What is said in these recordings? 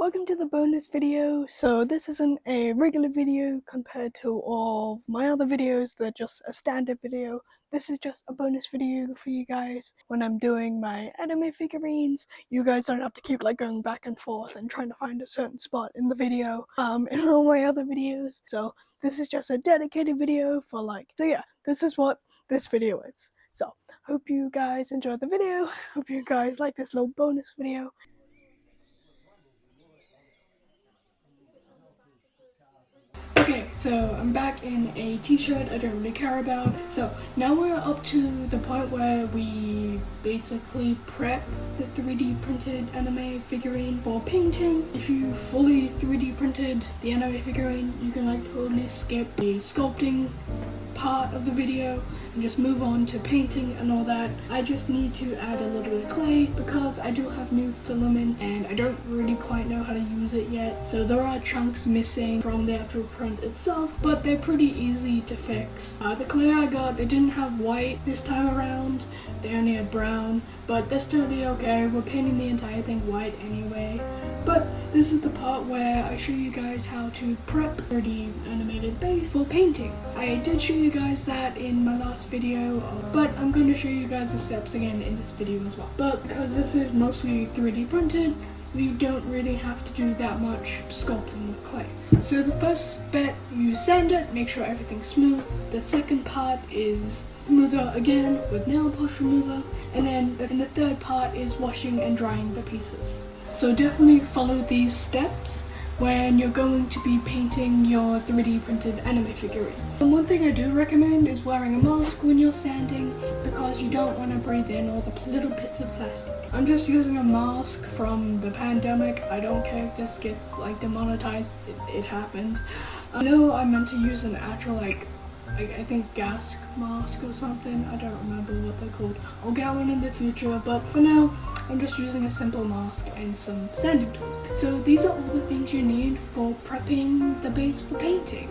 welcome to the bonus video. So this isn't a regular video compared to all of my other videos. They're just a standard video. This is just a bonus video for you guys. When I'm doing my anime figurines, you guys don't have to keep going back and forth and trying to find a certain spot in the video in all my other videos. So this is just a dedicated video for so yeah, this is what this video is. So hope you guys enjoy the video. Hope you guys like this little bonus video. Okay, so I'm back in a t-shirt I don't really care about. So now we're up to the point where we basically prep the 3D printed anime figurine for painting. If you fully 3D printed the anime figurine, you can totally skip the sculpting part of the video and just move on to painting and all that. I just need to add a little bit of clay because I do have new filament and I don't really quite know how to use it yet. So there are chunks missing from the actual print itself, but they're pretty easy to fix. The clay I got, they didn't have white this time around. They only had brown, but that's totally okay. We're painting the entire thing white anyway. But this is the part where I show you guys how to prep 3D animated base for painting. I did show you guys that in my last video, but I'm going to show you guys the steps again in this video as well. But because this is mostly 3D printed, we don't really have to do that much sculpting with clay. So the first bit, you sand it, make sure everything's smooth. The second part is smoother again with nail polish remover. And then the third part is washing and drying the pieces. So definitely follow these steps when you're going to be painting your 3D printed anime figurine. And one thing I do recommend is wearing a mask when you're sanding because you don't want to breathe in all the little bits of plastic. I'm just using a mask from the pandemic. I don't care if this gets demonetized, it happened. I know I meant to use an actual I think gas mask or something. I don't remember what they're called. I'll get one in the future, but for now I'm just using a simple mask and some sanding tools. So these are all the things you need for prepping the base for painting.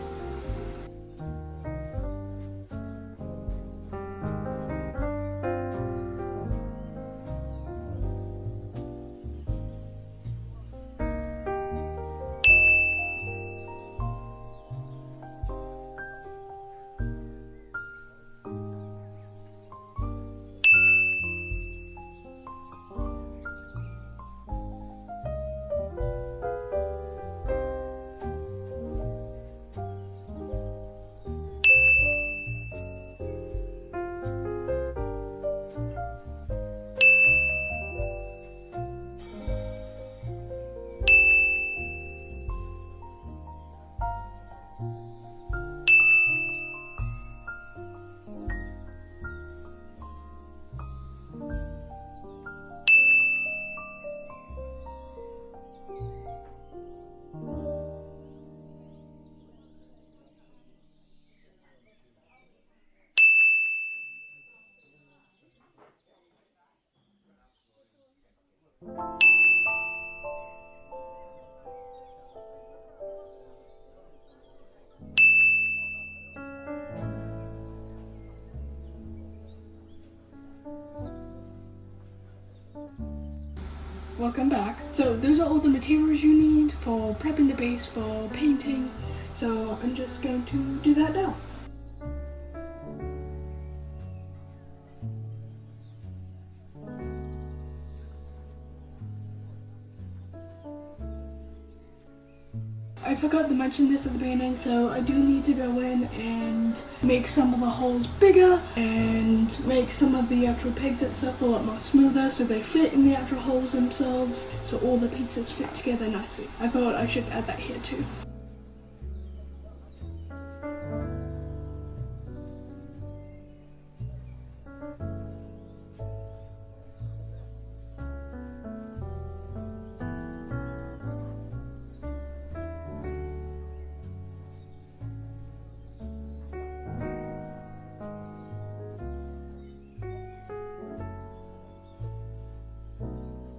Welcome back. So those are all the materials you need for prepping the base for painting. So I'm just going to do that now. I forgot to mention this at the beginning, so I do need to go in and make some of the holes bigger and make some of the actual pegs itself a lot more smoother so they fit in the actual holes themselves, so all the pieces fit together nicely. I thought I should add that here too.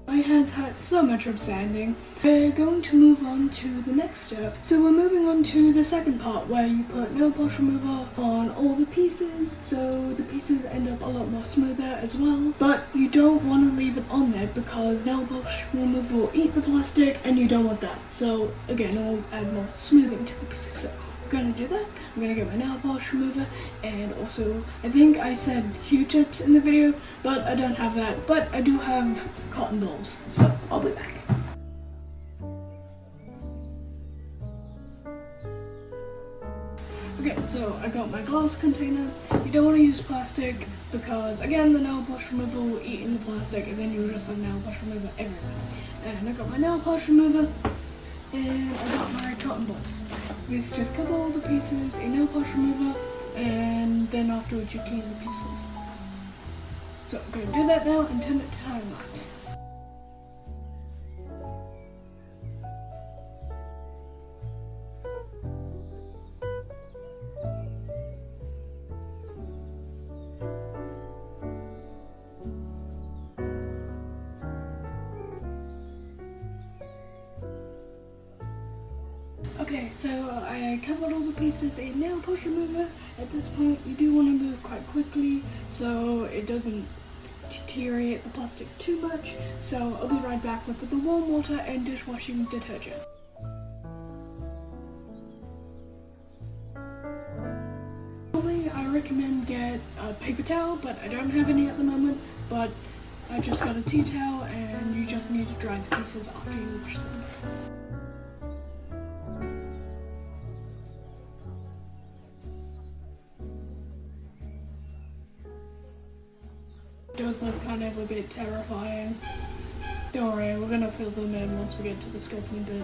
I had tired so much from sanding. We're going to move on to the next step. So we're moving on to the second part where you put nail polish remover on all the pieces, so the pieces end up a lot more smoother as well. But you don't want to leave it on there because nail polish remover will eat the plastic and you don't want that. So again, it will add more smoothing to the pieces. So I'm going to do that. I'm going to get my nail polish remover, and also I think I said Q-tips in the video, but I don't have that. But I do have cotton balls, so I'll be back. Okay, so I got my glass container. You don't want to use plastic because, again, the nail polish remover will eat in the plastic and then you'll just have nail polish remover everywhere. And I got my nail polish remover and I got my cotton balls. You just cover all the pieces in nail polish remover and then afterwards you clean the pieces. So I'm going to do that now and turn it to time lapse. Okay, so I covered all the pieces in nail polish remover. At this point, you do want to move quite quickly so it doesn't deteriorate the plastic too much. So I'll be right back with the warm water and dishwashing detergent. Normally, I recommend get a paper towel, but I don't have any at the moment. But I just got a tea towel, and you just need to dry the pieces after you wash them. Does look kind of a bit terrifying. Don't worry, we're gonna fill them in once we get to the sculpting bit.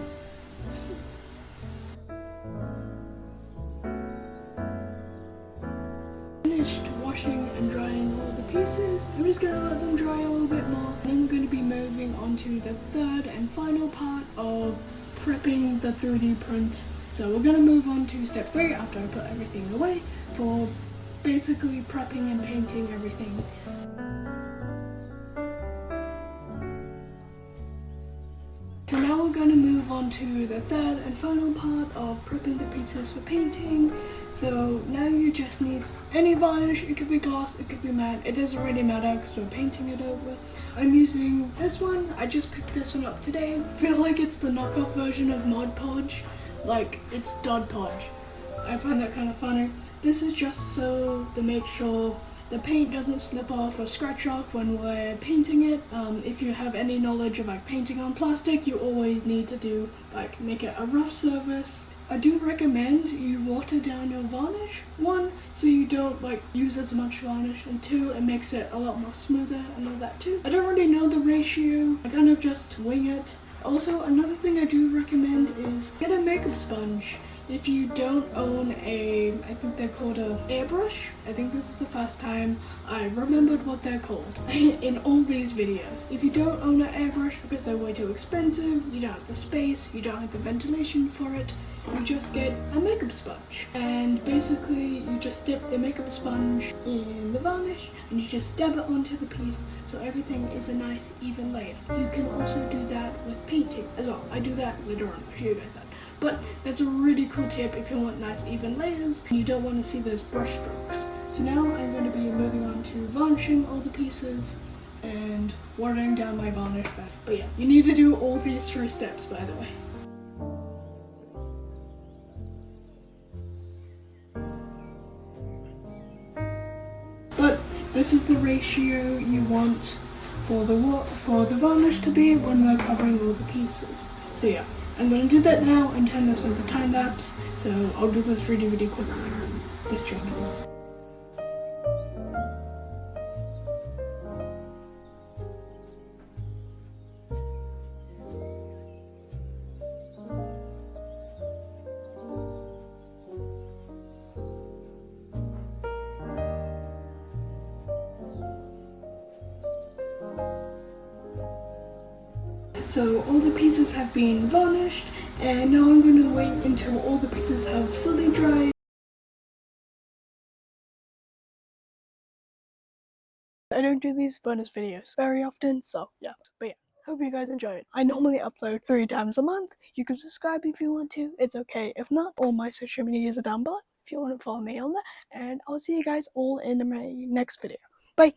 Finished washing and drying all the pieces. I'm just gonna let them dry a little bit more. Then we're gonna be moving on to the third and final part of prepping the 3D print. So we're gonna move on to step 3 after I put everything away for basically prepping and painting everything. So now we're going to move on to the third and final part of prepping the pieces for painting. So now you just need any varnish. It could be gloss, it could be matte, it doesn't really matter because we're painting it over. I'm using this one. I just picked this one up today. I feel like it's the knockoff version of Mod Podge, like it's Dod Podge. I find that kind of funny. This is just so to make sure the paint doesn't slip off or scratch off when we're painting it. If you have any knowledge of like painting on plastic, you always need to do like make it a rough surface. I do recommend you water down your varnish. 1, so you don't like use as much varnish, and 2, it makes it a lot more smoother and all that too. I don't really know the ratio. I kind of just wing it. Also, another thing I do recommend is get a makeup sponge. If you don't own I think they're called a airbrush. I think this is the first time I remembered what they're called in all these videos. If you don't own an airbrush because they're way too expensive, you don't have the space, you don't have the ventilation for it, you just get a makeup sponge. And basically you just dip the makeup sponge in the varnish and you just dab it onto the piece so everything is a nice even layer. You can also do that with painting as well. I do that later on, I'll show you guys that. But that's a really cool tip if you want nice even layers and you don't want to see those brush strokes. So now I'm going to be moving on to varnishing all the pieces and watering down my varnish bed. But yeah, you need to do all these 3 steps, by the way. But this is the ratio you want for the varnish to be when we're covering all the pieces. So yeah, I'm going to do that now and turn this into time lapse. So I'll do this really quickly. Just jump in. So all the pieces have been varnished, and now I'm going to wait until all the pieces have fully dried. I don't do these bonus videos very often, so yeah, but yeah. Hope you guys enjoy it. I normally upload 3 times a month. You can subscribe if you want to. It's okay. If not, all my social medias are down below if you want to follow me on that. And I'll see you guys all in my next video. Bye!